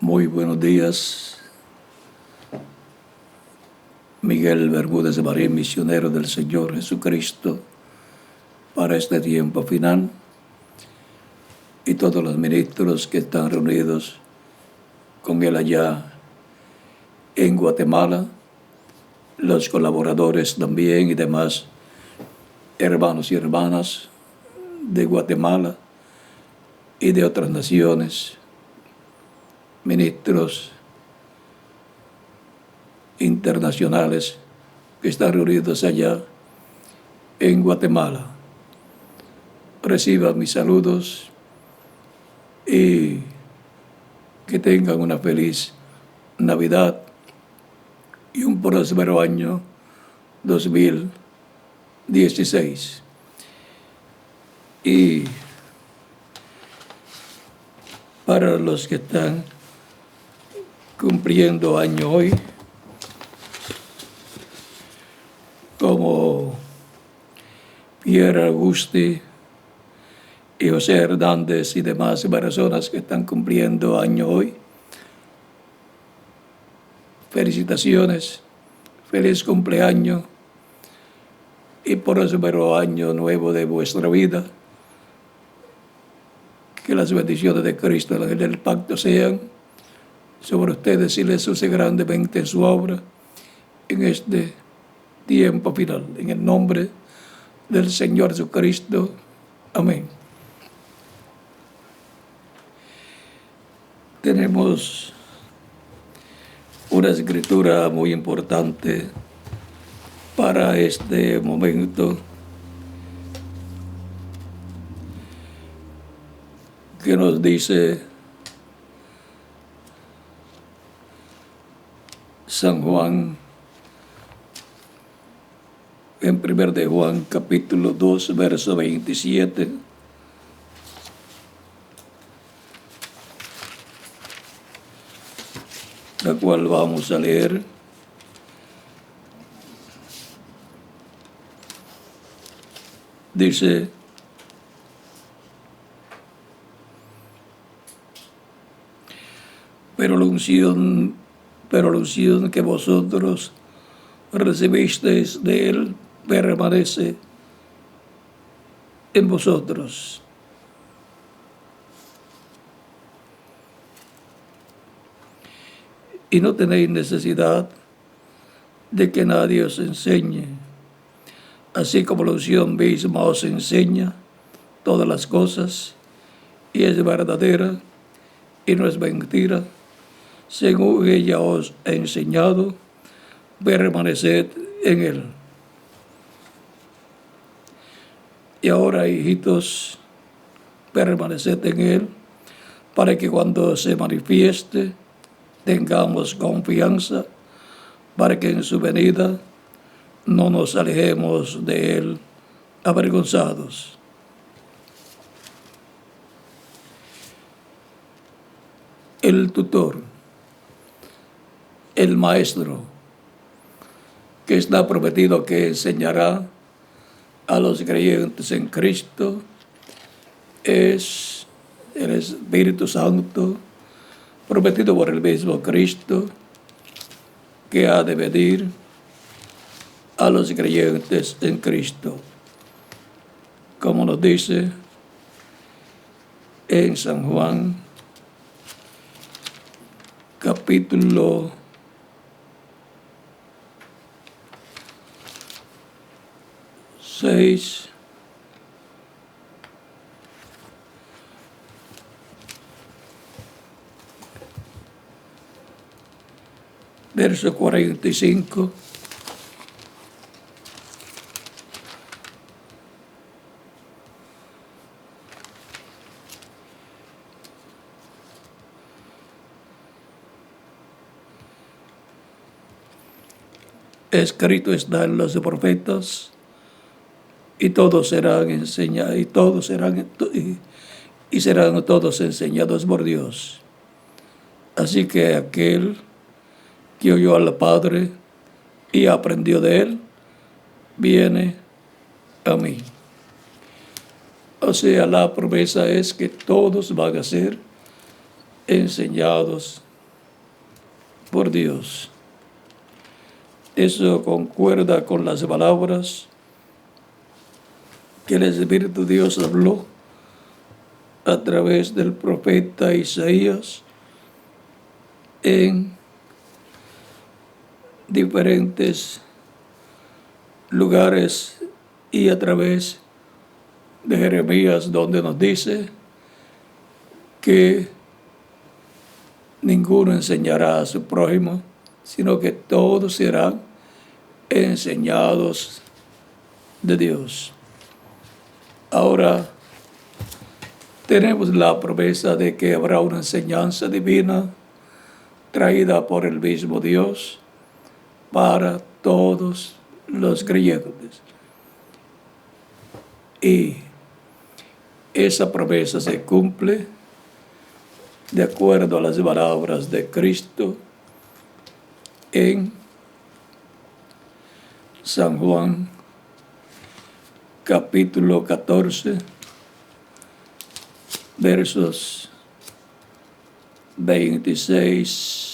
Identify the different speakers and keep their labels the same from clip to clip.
Speaker 1: Muy buenos días, Miguel Bermúdez de Marín, misionero del Señor Jesucristo, para este tiempo final, y todos los ministros que están reunidos con él allá en Guatemala, los colaboradores también y demás hermanos y hermanas de Guatemala y de otras naciones, ministros internacionales que están reunidos allá en Guatemala. Reciban mis saludos y que tengan una feliz Navidad y un próspero año 2016. Y para los que están cumpliendo año hoy, como Pierre Auguste y José Hernández y demás personas que están cumpliendo año hoy, felicitaciones, feliz cumpleaños y próspero año nuevo de vuestra vida. Que las bendiciones de Cristo, las del pacto, sean sobre ustedes y les use grandemente en su obra en este tiempo final. En el nombre del Señor Jesucristo. Amén. Tenemos una escritura muy importante para este momento que nos dice San Juan, en 1 de Juan, capítulo 2, verso 27. La cual vamos a leer. Dice: pero la unción que vosotros recibisteis de él permanece en vosotros. Y no tenéis necesidad de que nadie os enseñe, así como la unción misma os enseña todas las cosas, y es verdadera y no es mentira. Según ella os ha enseñado, permaneced en él. Y ahora, hijitos, permaneced en él, para que cuando se manifieste tengamos confianza, para que en su venida no nos alejemos de él avergonzados. El tutor, el maestro, que está prometido que enseñará a los creyentes en Cristo, es el Espíritu Santo, prometido por el mismo Cristo, que ha de venir a los creyentes en Cristo. Como nos dice en San Juan, capítulo 6, verso 45. Escrito está en los profetas, y todos serán enseñados, y serán todos enseñados por Dios. Así que aquel que oyó al Padre y aprendió de él, viene a mí. O sea, la promesa es que todos van a ser enseñados por Dios. Eso concuerda con las palabras que el Espíritu de Dios habló a través del profeta Isaías en diferentes lugares y a través de Jeremías, donde nos dice que ninguno enseñará a su prójimo, sino que todos serán enseñados de Dios. Ahora tenemos la promesa de que habrá una enseñanza divina traída por el mismo Dios para todos los creyentes. Y esa promesa se cumple de acuerdo a las palabras de Cristo en San Juan, capítulo 14, versos 26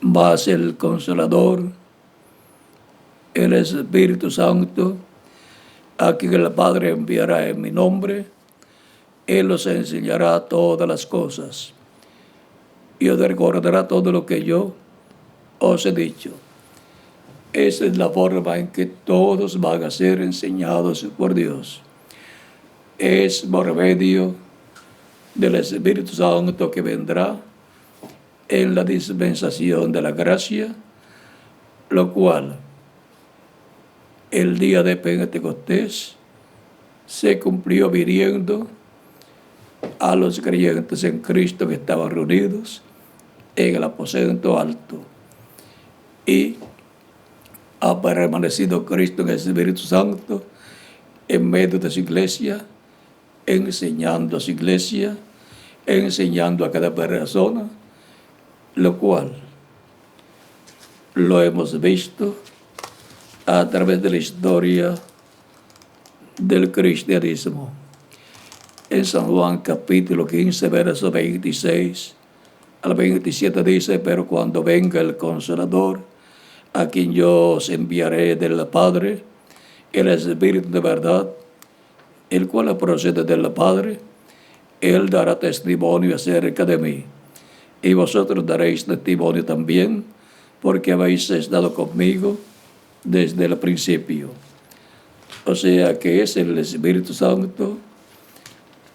Speaker 1: mas el Consolador, el Espíritu Santo, a quien el Padre enviará en mi nombre, Él os enseñará todas las cosas y os recordará todo lo que yo os he dicho. Esa es la forma en que todos van a ser enseñados por Dios. Es por medio del Espíritu Santo que vendrá en la dispensación de la gracia, lo cual el día de Pentecostés se cumplió viniendo a los creyentes en Cristo que estaban reunidos en el aposento alto. Y ha permanecido Cristo en el Espíritu Santo en medio de su iglesia, enseñando a su iglesia, enseñando a cada persona, lo cual lo hemos visto a través de la historia del cristianismo. En San Juan capítulo 15, verso 26 al 27 dice: pero cuando venga el Consolador, a quien yo os enviaré del Padre, el Espíritu de verdad, el cual procede del Padre, Él dará testimonio acerca de mí. Y vosotros daréis testimonio también, porque habéis estado conmigo desde el principio. O sea que es el Espíritu Santo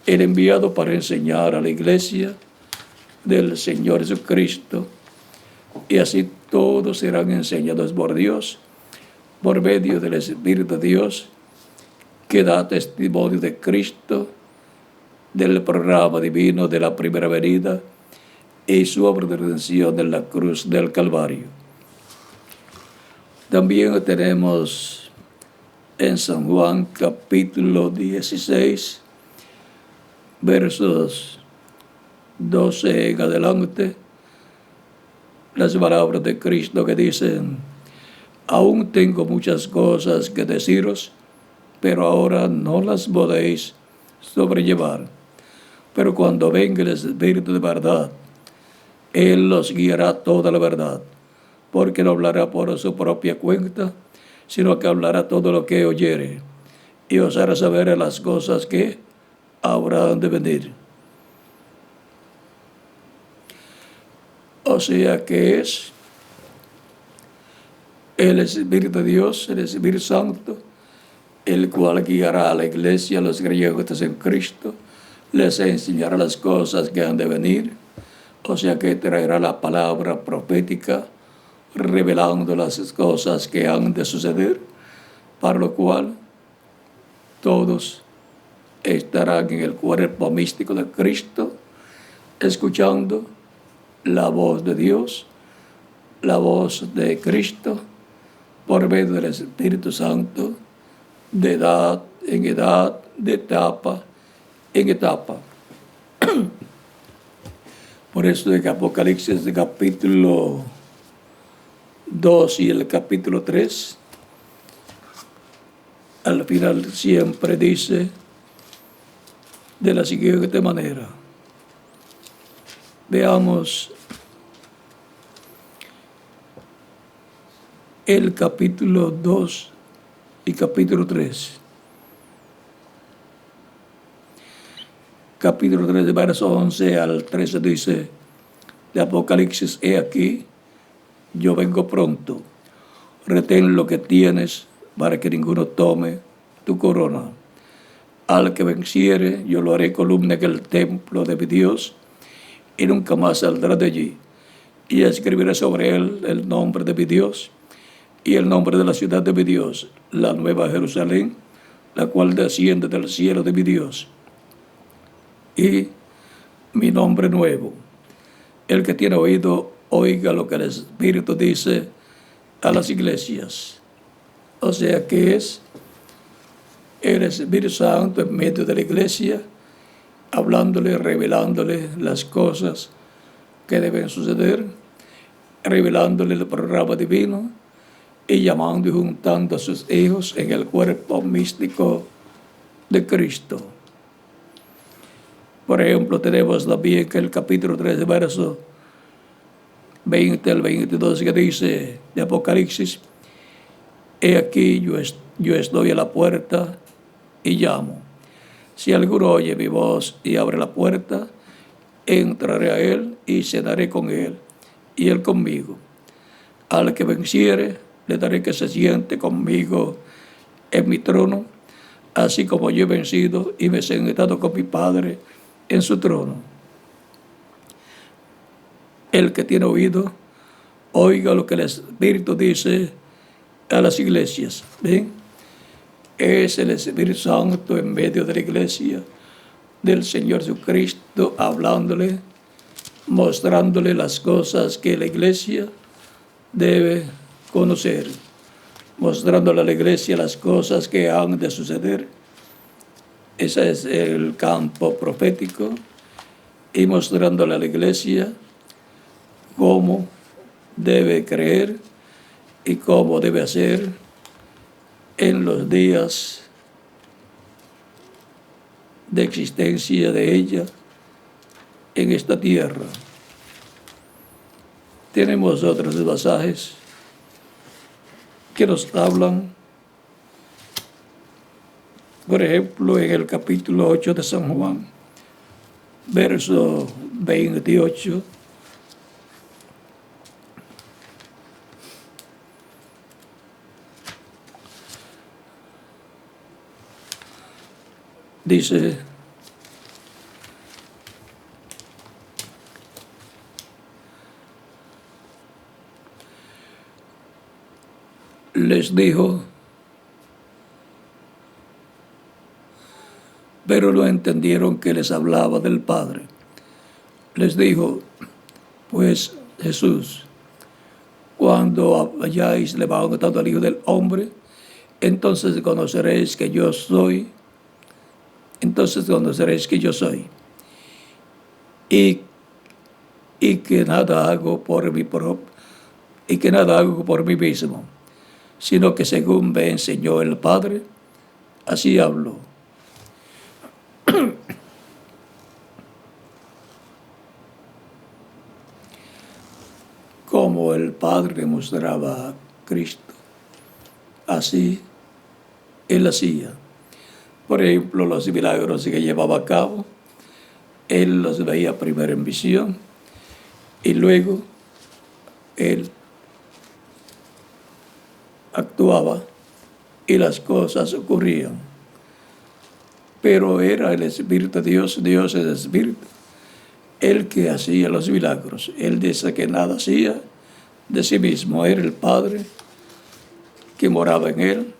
Speaker 1: el enviado para enseñar a la iglesia del Señor Jesucristo. Y así todos serán enseñados por Dios, por medio del Espíritu de Dios, que da testimonio de Cristo, del programa divino de la primera venida y su obra de redención en la cruz del Calvario. También tenemos en San Juan capítulo 16, versos 12 en adelante, las palabras de Cristo que dicen: aún tengo muchas cosas que deciros, pero ahora no las podéis sobrellevar. Pero cuando venga el Espíritu de verdad, Él los guiará toda la verdad, porque no hablará por su propia cuenta, sino que hablará todo lo que oyere, y os hará saber las cosas que habrán de venir. O sea que es el Espíritu de Dios, el Espíritu Santo, el cual guiará a la iglesia, a los creyentes en Cristo, les enseñará las cosas que han de venir. O sea que traerá la palabra profética, revelando las cosas que han de suceder, para lo cual todos estarán en el cuerpo místico de Cristo, escuchando la voz de Dios, la voz de Cristo, por medio del Espíritu Santo, de edad en edad, de etapa en etapa. Por eso en Apocalipsis de capítulo 2 y el capítulo 3 al final siempre dice de la siguiente manera. Veamos el capítulo 2 y capítulo 3. Capítulo 3, de verso 11 al 13 dice de Apocalipsis: he aquí, yo vengo pronto. Retén lo que tienes para que ninguno tome tu corona. Al que venciere, yo lo haré columna en el templo de mi Dios, y nunca más saldrá de allí. Y escribiré sobre él el nombre de mi Dios y el nombre de la ciudad de mi Dios, la nueva Jerusalén, la cual desciende del cielo de mi Dios, y mi nombre nuevo. El que tiene oído, oiga lo que el Espíritu dice a las iglesias. O sea que es el Espíritu Santo en medio de la iglesia, hablándole, revelándole las cosas que deben suceder, revelándole el programa divino y llamando y juntando a sus hijos en el cuerpo místico de Cristo. Por ejemplo, tenemos también que el capítulo 3, verso 20 al 22, que dice de Apocalipsis: he aquí, yo estoy a la puerta y llamo. Si alguno oye mi voz y abre la puerta, entraré a él y cenaré con él, y él conmigo. Al que venciere, le daré que se siente conmigo en mi trono, así como yo he vencido y me he sentado con mi Padre en su trono. El que tiene oído, oiga lo que el Espíritu dice a las iglesias. ¿Ven? Es el Espíritu Santo en medio de la iglesia del Señor Jesucristo, hablándole, mostrándole las cosas que la iglesia debe conocer, mostrándole a la iglesia las cosas que han de suceder. Ese es el campo profético, y mostrándole a la iglesia cómo debe creer y cómo debe hacer en los días de existencia de ella en esta tierra. Tenemos otros pasajes que nos hablan, por ejemplo, en el capítulo 8 de San Juan, verso 28, dice: les dijo, pero no entendieron que les hablaba del Padre. Les dijo pues Jesús: cuando hayáis levantado al Hijo del Hombre, entonces conoceréis que yo soy. Y que nada hago por mí mismo, sino que según me enseñó el Padre, así hablo. Como el Padre mostraba a Cristo, así él hacía. Por ejemplo, los milagros que llevaba a cabo, él los veía primero en visión y luego él actuaba y las cosas ocurrían. Pero era el Espíritu de Dios, Dios es Espíritu, el que hacía los milagros. Él dice que nada hacía de sí mismo, era el Padre que moraba en él,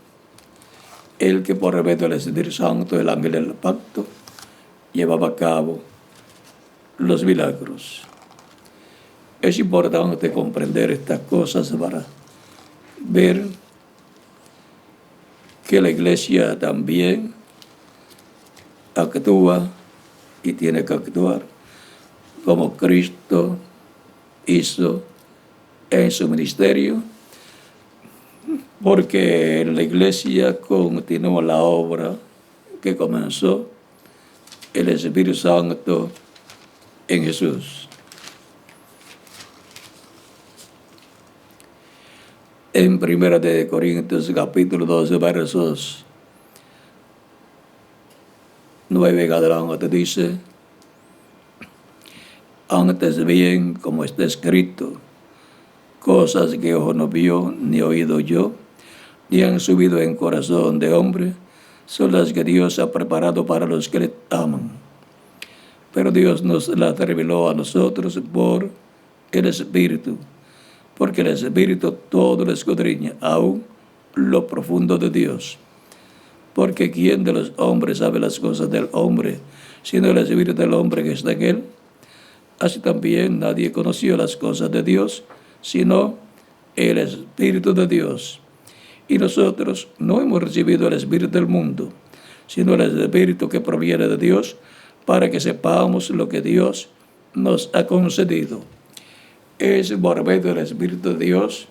Speaker 1: el que por medio del Espíritu Santo, el ángel del pacto, llevaba a cabo los milagros. Es importante comprender estas cosas para ver que la iglesia también actúa y tiene que actuar como Cristo hizo en su ministerio, porque en la iglesia continúa la obra que comenzó el Espíritu Santo en Jesús. En 1 Corintios capítulo 12, versos 9 en adelante dice: antes bien, como está escrito, cosas que ojo no vio, ni oído yo, ni han subido en corazón de hombre, son las que Dios ha preparado para los que le aman. Pero Dios nos las reveló a nosotros por el Espíritu, porque el Espíritu todo lo escudriña, aún lo profundo de Dios. Porque ¿quién de los hombres sabe las cosas del hombre, sino el Espíritu del hombre que está en él? Así también nadie conoció las cosas de Dios, sino el Espíritu de Dios. Y nosotros no hemos recibido el Espíritu del mundo, sino el Espíritu que proviene de Dios, para que sepamos lo que Dios nos ha concedido. Es por medio del Espíritu de Dios,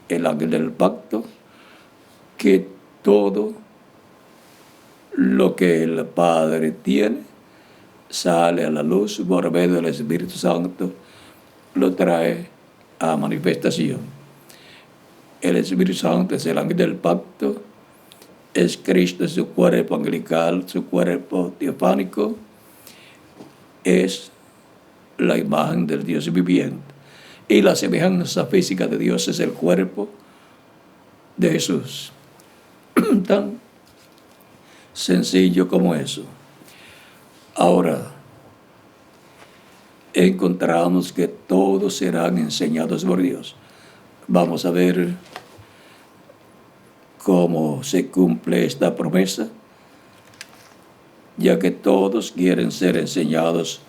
Speaker 1: el ángel del pacto, que todo lo que el Padre tiene sale a la luz por medio del Espíritu Santo, lo trae a manifestación. El Espíritu Santo es el ángel del pacto, es Cristo, su cuerpo angelical, su cuerpo teofánico, es la imagen del Dios viviente. Y la semejanza física de Dios es el cuerpo de Jesús. Tan sencillo como eso. Ahora, encontramos que todos serán enseñados por Dios. Vamos a ver cómo se cumple esta promesa, ya que todos quieren ser enseñados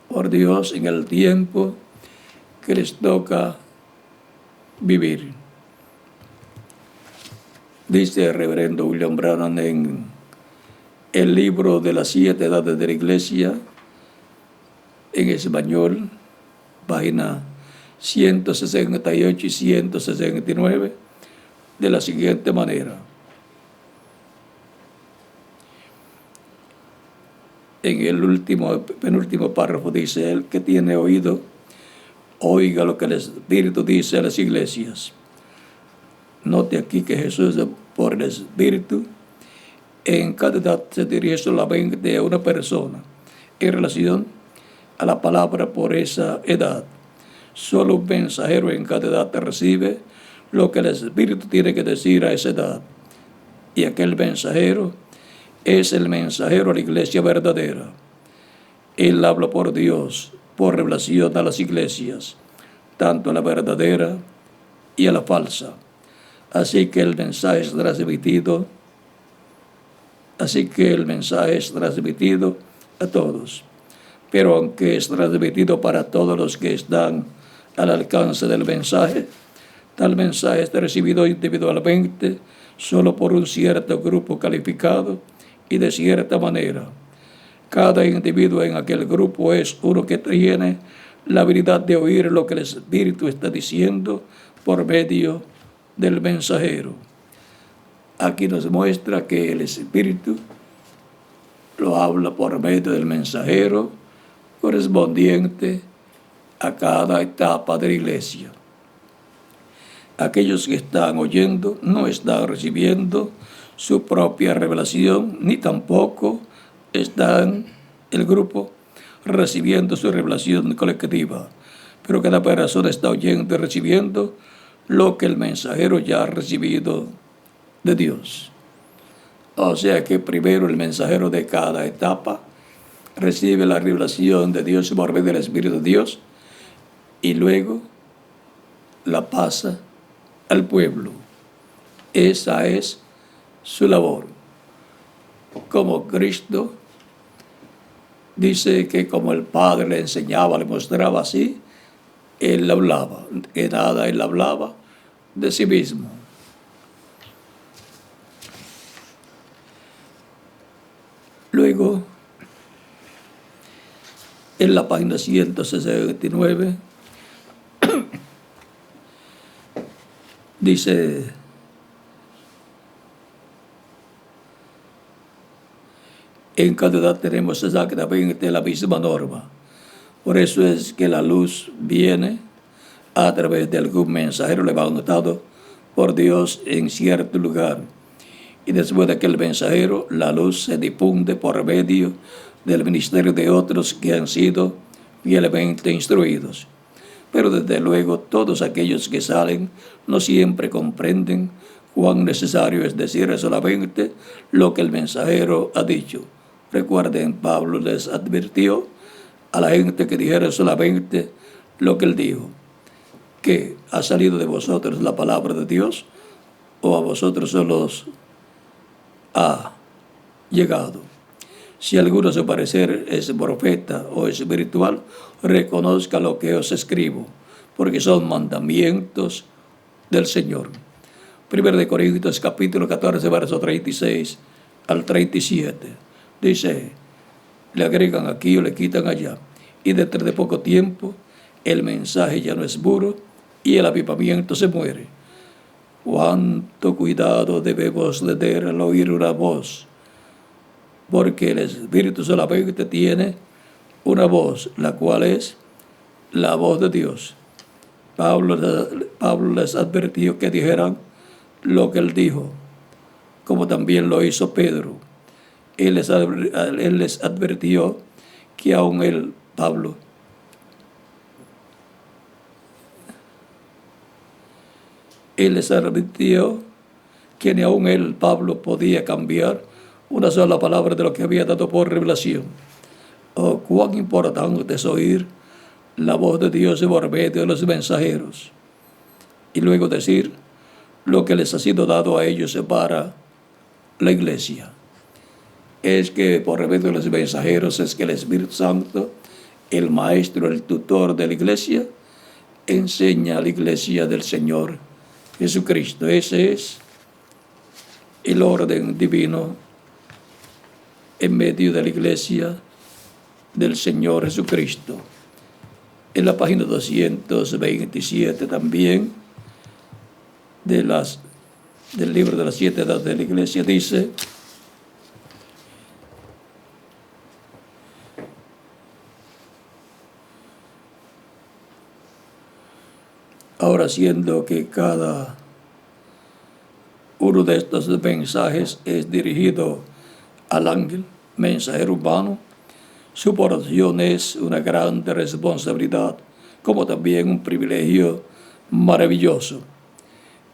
Speaker 1: por Dios en el tiempo que les toca vivir. Dice el reverendo William Branham en el libro de las 7 edades de la iglesia, en español, página 168 y 169, de la siguiente manera. En el penúltimo párrafo dice: el que tiene oído, oiga lo que el Espíritu dice a las iglesias. Note aquí que Jesús, por el Espíritu, en cada edad se dirige solamente a una persona en relación a la palabra por esa edad. Solo un mensajero en cada edad recibe lo que el Espíritu tiene que decir a esa edad. Y aquel mensajero es el mensajero a la iglesia verdadera. Él habla por Dios, por revelación a las iglesias, tanto a la verdadera y a la falsa. Así que el mensaje es transmitido a todos. Pero aunque es transmitido para todos los que están al alcance del mensaje, tal mensaje es recibido individualmente solo por un cierto grupo calificado y de cierta manera. Cada individuo en aquel grupo es uno que tiene la habilidad de oír lo que el Espíritu está diciendo por medio del mensajero. Aquí nos muestra que el Espíritu lo habla por medio del mensajero correspondiente a cada etapa de la iglesia. Aquellos que están oyendo no están recibiendo su propia revelación, ni tampoco están el grupo recibiendo su revelación colectiva, pero cada persona está oyendo y recibiendo lo que el mensajero ya ha recibido de Dios. O sea que primero el mensajero de cada etapa recibe la revelación de Dios por medio del Espíritu de Dios y luego la pasa al pueblo. Esa es su labor. Como Cristo dice que como el Padre le enseñaba, le mostraba así, Él hablaba, que nada Él hablaba de sí mismo. Luego, en la página 169, dice En cantidad tenemos exactamente la misma norma. Por eso es que la luz viene a través de algún mensajero levantado por Dios en cierto lugar. Y después de aquel mensajero, la luz se difunde por medio del ministerio de otros que han sido fielmente instruidos. Pero desde luego todos aquellos que salen no siempre comprenden cuán necesario es decir solamente lo que el mensajero ha dicho. Recuerden, Pablo les advirtió a la gente que dijera solamente lo que él dijo. ¿Que ha salido de vosotros la palabra de Dios o a vosotros solo os ha llegado? Si alguno a su parecer es profeta o espiritual, reconozca lo que os escribo, porque son mandamientos del Señor. 1 Corintios capítulo 14, verso 36 al 37. Dice, le agregan aquí o le quitan allá. Y dentro de poco tiempo, el mensaje ya no es puro y el avivamiento se muere. Cuánto cuidado debemos tener al oír una voz, porque el Espíritu solamente tiene una voz, la cual es la voz de Dios. Pablo les advirtió que dijeran lo que él dijo, como también lo hizo Pedro. Él les advirtió que aún él, Pablo, él les advirtió que ni aún él, Pablo, podía cambiar una sola palabra de lo que había dado por revelación. Oh, cuán importante es oír la voz de Dios por medio de los mensajeros y luego decir lo que les ha sido dado a ellos para la iglesia. Es que por medio de los mensajeros es que el Espíritu Santo, el maestro, el tutor de la iglesia, enseña a la iglesia del Señor Jesucristo. Ese es el orden divino en medio de la iglesia del Señor Jesucristo. En la página 227 también del libro de las 7 edades de la iglesia dice: ahora, siendo que cada uno de estos mensajes es dirigido al ángel mensajero humano, su porción es una gran responsabilidad, como también un privilegio maravilloso.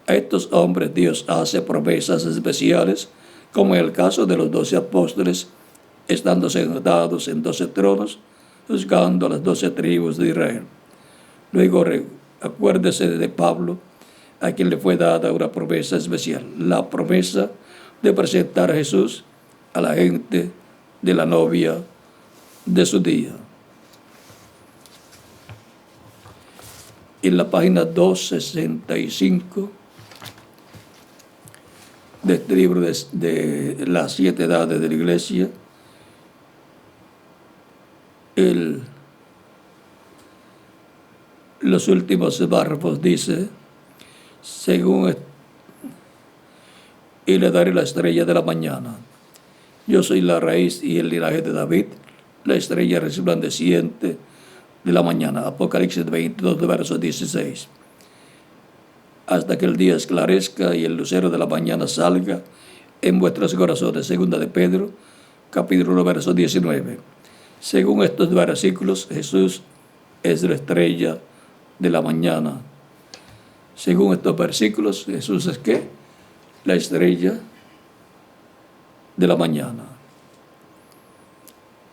Speaker 1: A estos hombres Dios hace promesas especiales, como en el caso de los 12 apóstoles, estando sentados en 12 tronos, juzgando a las 12 tribus de Israel. Luego acuérdese de Pablo, a quien le fue dada una promesa especial, la promesa de presentar a Jesús a la gente de la novia de su día. En la página 265 de este libro de las 7 edades de la iglesia, los últimos párrafos dice: y le daré la estrella de la mañana. Yo soy la raíz y el linaje de David, la estrella resplandeciente de la mañana. Apocalipsis 22, verso 16. Hasta que el día esclarezca y el lucero de la mañana salga en vuestros corazones. Segunda de Pedro, capítulo 1, verso 19. Según estos versículos, Jesús es la estrella de la mañana. Según estos versículos, Jesús es ¿qué? La estrella de la mañana.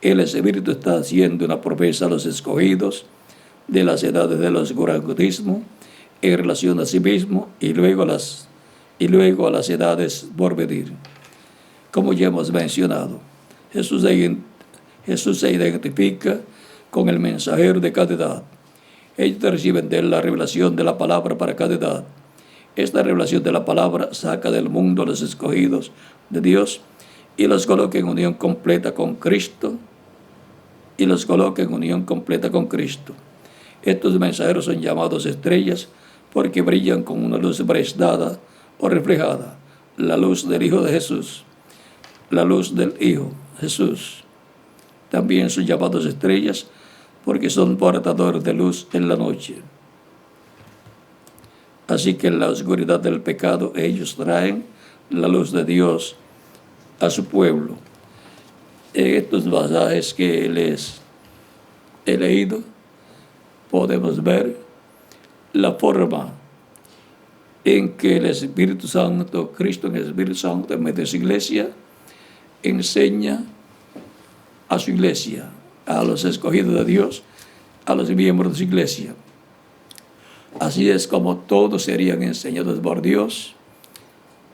Speaker 1: El Espíritu está haciendo una promesa a los escogidos de las edades del oscurantismo en relación a sí mismo y luego a las edades por venir. Como ya hemos mencionado, Jesús se identifica con el mensajero de cada edad. Ellos reciben de él la revelación de la palabra para cada edad. Esta revelación de la palabra saca del mundo a los escogidos de Dios y los coloca en unión completa con Cristo. Estos mensajeros son llamados estrellas porque brillan con una luz prestada o reflejada, la luz del Hijo de Jesús, la luz del Hijo, Jesús. También son llamados estrellas porque son portadores de luz en la noche. Así que en la oscuridad del pecado ellos traen la luz de Dios a su pueblo. En estos pasajes que les he leído, podemos ver la forma en que el Espíritu Santo, Cristo en el Espíritu Santo, en medio de su iglesia, enseña a su iglesia, a los escogidos de Dios, a los miembros de su iglesia. Así es como todos serían enseñados por Dios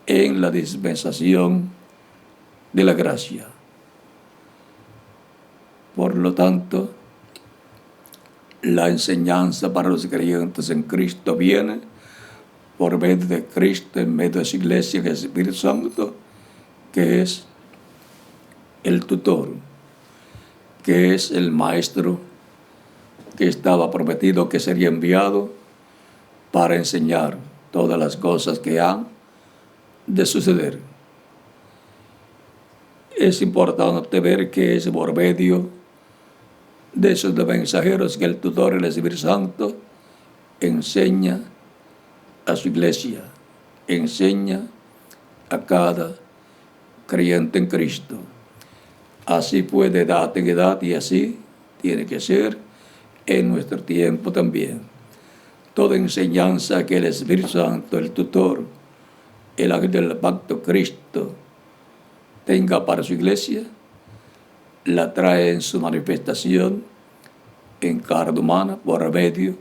Speaker 1: en la dispensación de la gracia. Por lo tanto, la enseñanza para los creyentes en Cristo viene por medio de Cristo, en medio de su iglesia, que es el Espíritu Santo, que es el tutor, que es el maestro que estaba prometido que sería enviado para enseñar todas las cosas que han de suceder. Es importante ver que es por medio de esos mensajeros que el tutor, el Espíritu Santo, enseña a su iglesia, enseña a cada creyente en Cristo. Así fue de edad en edad y así tiene que ser en nuestro tiempo también. Toda enseñanza que el Espíritu Santo, el tutor, el ángel del pacto Cristo tenga para su iglesia, la trae en su manifestación en carne humana por medio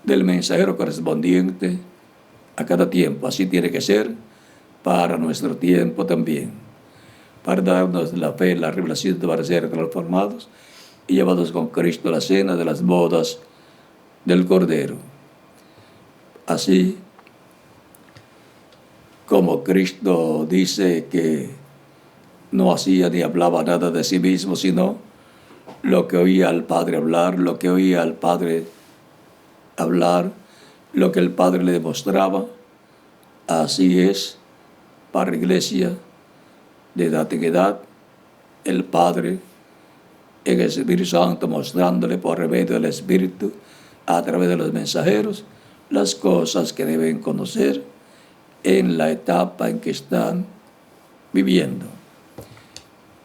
Speaker 1: del mensajero correspondiente a cada tiempo. Así tiene que ser para nuestro tiempo también, para darnos la fe, la revelación para ser transformados y llevados con Cristo a la cena de las bodas del Cordero. Así como Cristo dice que no hacía ni hablaba nada de sí mismo, sino lo que oía al Padre hablar, lo que oía al Padre hablar, lo que el Padre le demostraba. Así es para la iglesia de edad en edad, el Padre en el Espíritu Santo mostrándole por medio del Espíritu, a través de los mensajeros, las cosas que deben conocer en la etapa en que están viviendo.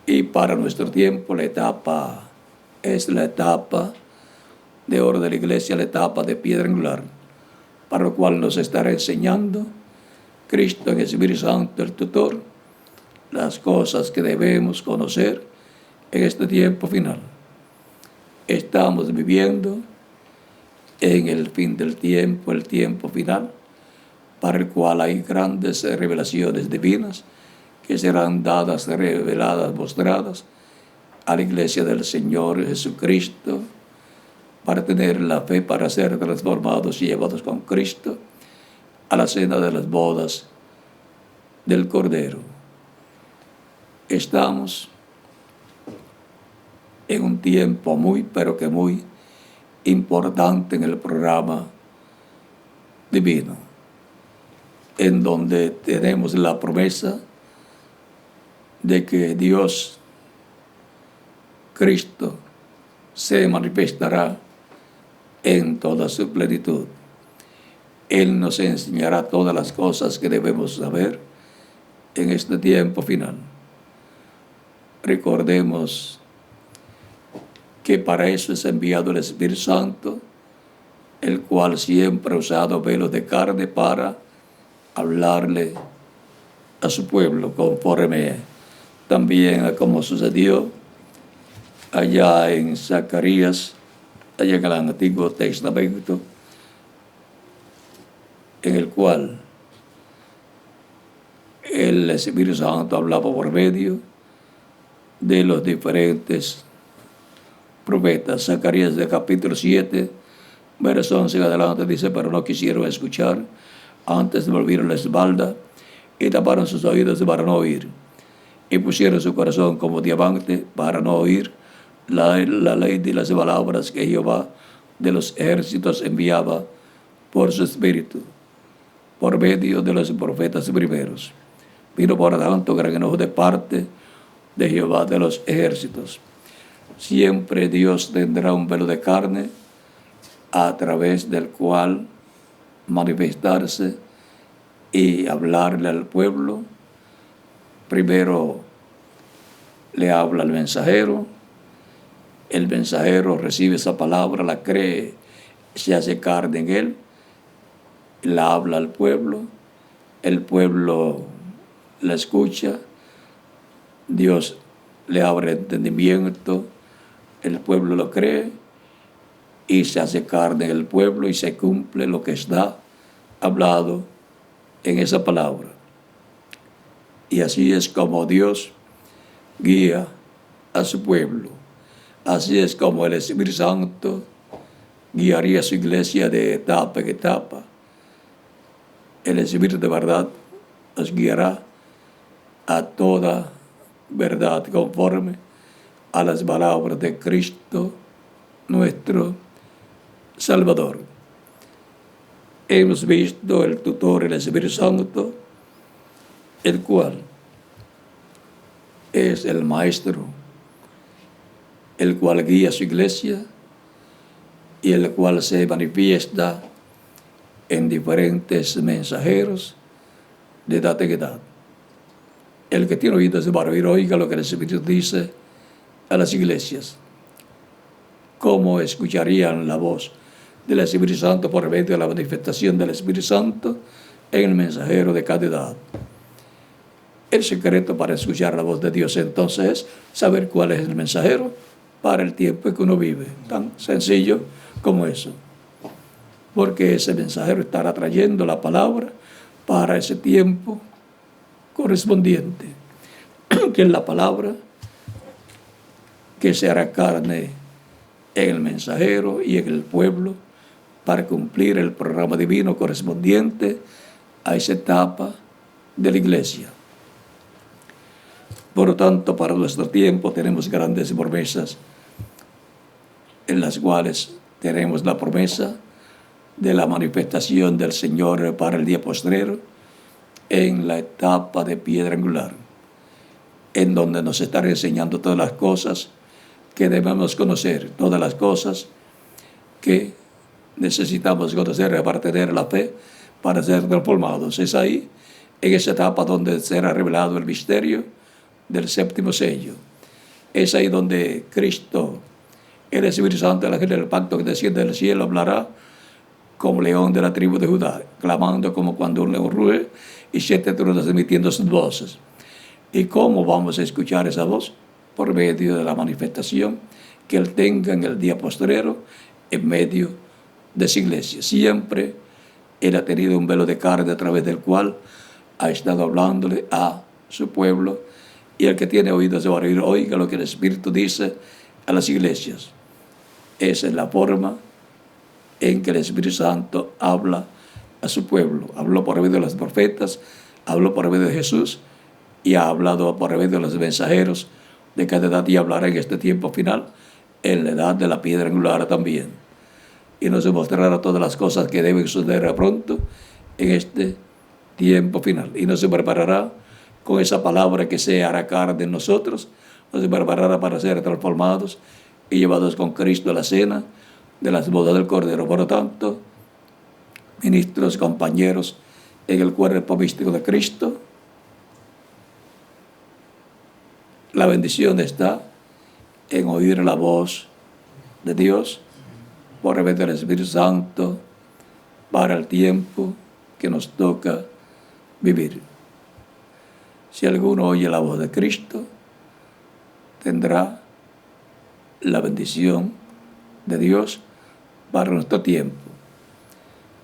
Speaker 1: Y para nuestro tiempo la etapa es la etapa de oro de la iglesia, la etapa de piedra angular, para lo cual nos estará enseñando Cristo en el Espíritu Santo, el tutor, las cosas que debemos conocer en este tiempo final. Estamos viviendo en el fin del tiempo, el tiempo final, para el cual hay grandes revelaciones divinas que serán dadas, reveladas, mostradas a la iglesia del Señor Jesucristo, para tener la fe, para ser transformados y llevados con Cristo a la cena de las bodas del Cordero. Estamos en un tiempo muy, pero que muy importante en el programa divino, en donde tenemos la promesa de que Dios, Cristo, se manifestará en toda su plenitud. Él nos enseñará todas las cosas que debemos saber en este tiempo final. Recordemos que para eso es enviado el Espíritu Santo, el cual siempre ha usado velos de carne para hablarle a su pueblo, conforme también a como sucedió allá en Zacarías, allá en el Antiguo Testamento, en el cual el Espíritu Santo hablaba por medio de los diferentes profetas. Zacarías de capítulo 7, verso 11 en adelante dice: pero no quisieron escuchar, antes volvieron la espalda y taparon sus oídos para no oír, y pusieron su corazón como diamante para no oír la ley de las palabras que Jehová de los ejércitos enviaba por su espíritu, por medio de los profetas primeros. Vino por tanto gran enojo de parte de Jehová de los ejércitos. Siempre Dios tendrá un velo de carne a través del cual manifestarse y hablarle al pueblo. Primero le habla al mensajero, el mensajero recibe esa palabra, la cree, se hace carne en él, la habla al pueblo, el pueblo la escucha, Dios le abre entendimiento, el pueblo lo cree y se hace carne en el pueblo y se cumple lo que está hablado en esa palabra. Y así es como Dios guía a su pueblo. Así es como el Espíritu Santo guiaría a su iglesia de etapa en etapa. El Espíritu de verdad nos guiará a toda verdad conforme a las palabras de Cristo, nuestro Salvador. Hemos visto el tutor, el Espíritu Santo, el cual es el maestro, el cual guía a su iglesia y el cual se manifiesta en diferentes mensajeros de edad en edad. El que tiene oídos para oír, oiga lo que el Espíritu dice a las iglesias. ¿Cómo escucharían la voz del Espíritu Santo por medio de la manifestación del Espíritu Santo en el mensajero de cada edad? El secreto para escuchar la voz de Dios entonces es saber cuál es el mensajero para el tiempo en que uno vive. Tan sencillo como eso. Porque ese mensajero estará trayendo la palabra para ese tiempo correspondiente, que es la palabra que se hará carne en el mensajero y en el pueblo para cumplir el programa divino correspondiente a esa etapa de la iglesia. Por lo tanto, para nuestro tiempo tenemos grandes promesas en las cuales tenemos la promesa de la manifestación del Señor para el día postrero en la etapa de piedra angular, en donde nos estará enseñando todas las cosas que debemos conocer, todas las cosas que necesitamos conocer para tener la fe, para ser transformados. Es ahí, en esa etapa, donde será revelado el misterio del séptimo sello. Es ahí donde Cristo, el Espíritu Santo, el ángel del pacto que desciende del cielo, hablará como león de la tribu de Judá, clamando como cuando un león ruge y 7 truenos emitiendo sus voces. ¿Y cómo vamos a escuchar esa voz? Por medio de la manifestación que Él tenga en el día postrero en medio de su iglesia. Siempre Él ha tenido un velo de carne a través del cual ha estado hablándole a su pueblo, y el que tiene oídos de oír, oiga lo que el Espíritu dice a las iglesias. Esa es la forma en que el Espíritu Santo habla a su pueblo. Habló por medio de los profetas, habló por medio de Jesús y ha hablado por medio de los mensajeros de cada edad, y hablará en este tiempo final en la edad de la piedra angular también. Y nos mostrará todas las cosas que deben suceder pronto en este tiempo final. Y nos preparará con esa palabra que se hará carne en nosotros, nos preparará para ser transformados y llevados con Cristo a la cena de las bodas del Cordero. Por lo tanto, ministros, compañeros en el cuerpo místico de Cristo, la bendición está en oír la voz de Dios por medio del Espíritu Santo para el tiempo que nos toca vivir. Si alguno oye la voz de Cristo, tendrá la bendición de Dios para nuestro tiempo.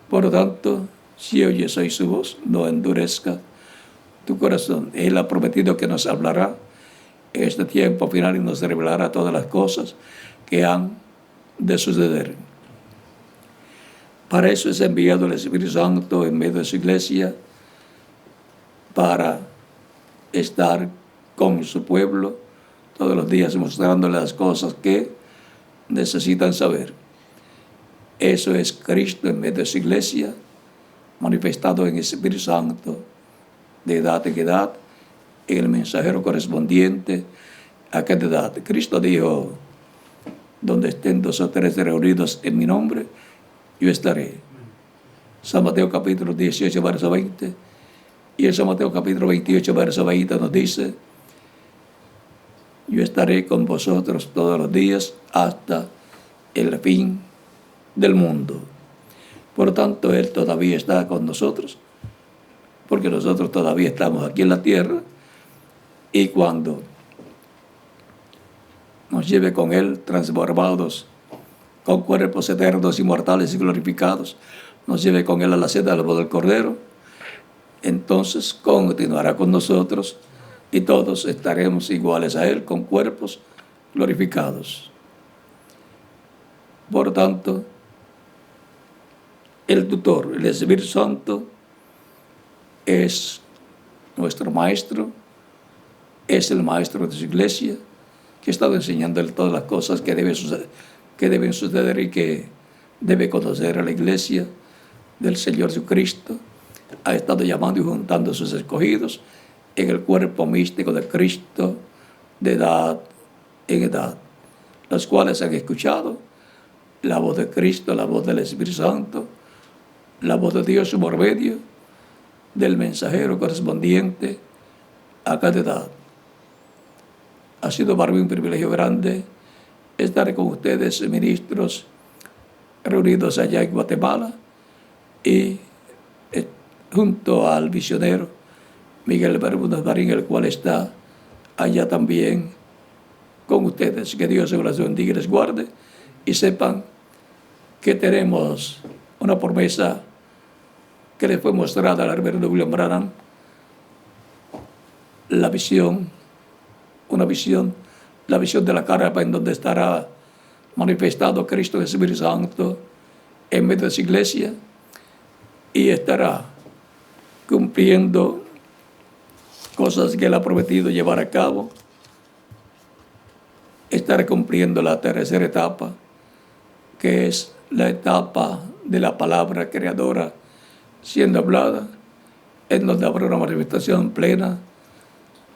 Speaker 1: Por lo tanto, si oyes hoy su voz, no endurezca tu corazón. Él ha prometido que nos hablará en este tiempo final y nos revelará todas las cosas que han de suceder. Para eso es enviado el Espíritu Santo en medio de su iglesia, para estar con su pueblo todos los días, mostrándole las cosas que necesitan saber. Eso es Cristo en medio de su iglesia, manifestado en el Espíritu Santo de edad en edad, en el mensajero correspondiente a cada edad. Cristo dijo, donde estén 2 o 3 reunidos en mi nombre, yo estaré. San Mateo capítulo 18, verso 20. Y en San Mateo capítulo 28, verso 20 nos dice, yo estaré con vosotros todos los días hasta el fin del mundo. Por tanto, Él todavía está con nosotros, porque nosotros todavía estamos aquí en la tierra, y cuando nos lleve con Él transformados, con cuerpos eternos, inmortales y glorificados, nos lleve con Él a la senda del del Cordero, entonces continuará con nosotros y todos estaremos iguales a Él con cuerpos glorificados. Por tanto, el tutor, el Espíritu Santo, es nuestro maestro, es el maestro de su iglesia, que ha estado enseñándole todas las cosas que deben suceder y que debe conocer a la iglesia del Señor Jesucristo. Ha estado llamando y juntando a sus escogidos en el cuerpo místico de Cristo, de edad en edad, los cuales han escuchado la voz de Cristo, la voz del Espíritu Santo, la voz de Dios por medio del mensajero correspondiente a cada edad. Ha sido para mí un privilegio grande estar con ustedes, ministros, reunidos allá en Guatemala, y junto al misionero Miguel Bermúdez Marín, el cual está allá también con ustedes. Que Dios los bendiga y les guarde, y sepan que tenemos una promesa que les fue mostrada al reverendo William Branham, la visión de la carpa, en donde estará manifestado Cristo, el Espíritu Santo, en medio de su iglesia, y estará cumpliendo cosas que Él ha prometido llevar a cabo. Estará cumpliendo la tercera etapa, que es la etapa de la palabra creadora siendo hablada, en donde habrá una manifestación plena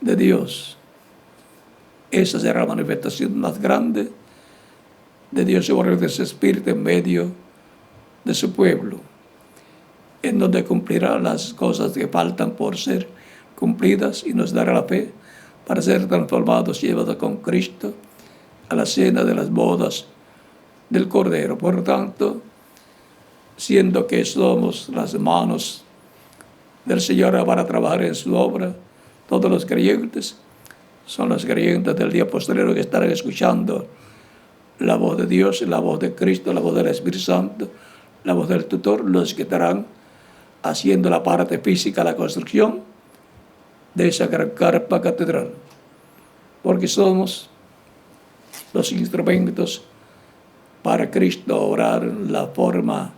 Speaker 1: de Dios. Esa será la manifestación más grande de Dios sobre de su Espíritu en medio de su pueblo, en donde cumplirá las cosas que faltan por ser cumplidas y nos dará la fe para ser transformados y llevados con Cristo a la cena de las bodas del Cordero. Por tanto, siendo que somos las manos del Señor para trabajar en su obra, todos los creyentes son los creyentes del día posterior que estarán escuchando la voz de Dios, la voz de Cristo, la voz del Espíritu Santo, la voz del tutor, los que estarán haciendo la parte física, la construcción de esa gran carpa catedral, porque somos los instrumentos para Cristo obrar la forma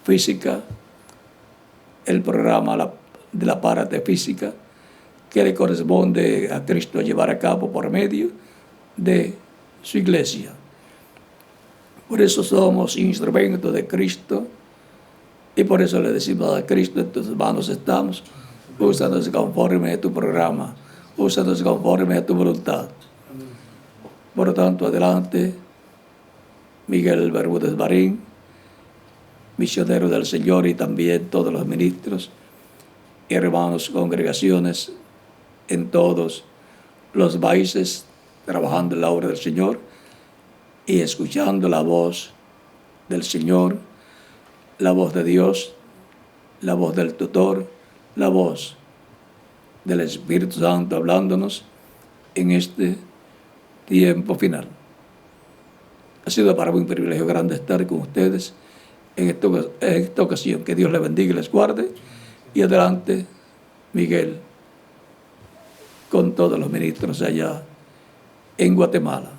Speaker 1: física, el programa de la parte física que le corresponde a Cristo llevar a cabo por medio de su iglesia. Por eso somos instrumentos de Cristo, y por eso le decimos a Cristo: en tus manos estamos, úsanos conforme a tu programa, úsanos conforme a tu voluntad. Por lo tanto, adelante, Miguel Bermúdez Marín, misionero del Señor, y también todos los ministros y hermanos, congregaciones en todos los países, trabajando en la obra del Señor y escuchando la voz del Señor, la voz de Dios, la voz del tutor, la voz del Espíritu Santo hablándonos en este tiempo final. Ha sido para mí un privilegio grande estar con ustedes en esta ocasión. Que Dios les bendiga y les guarde. Y adelante, Miguel, con todos los ministros allá en Guatemala.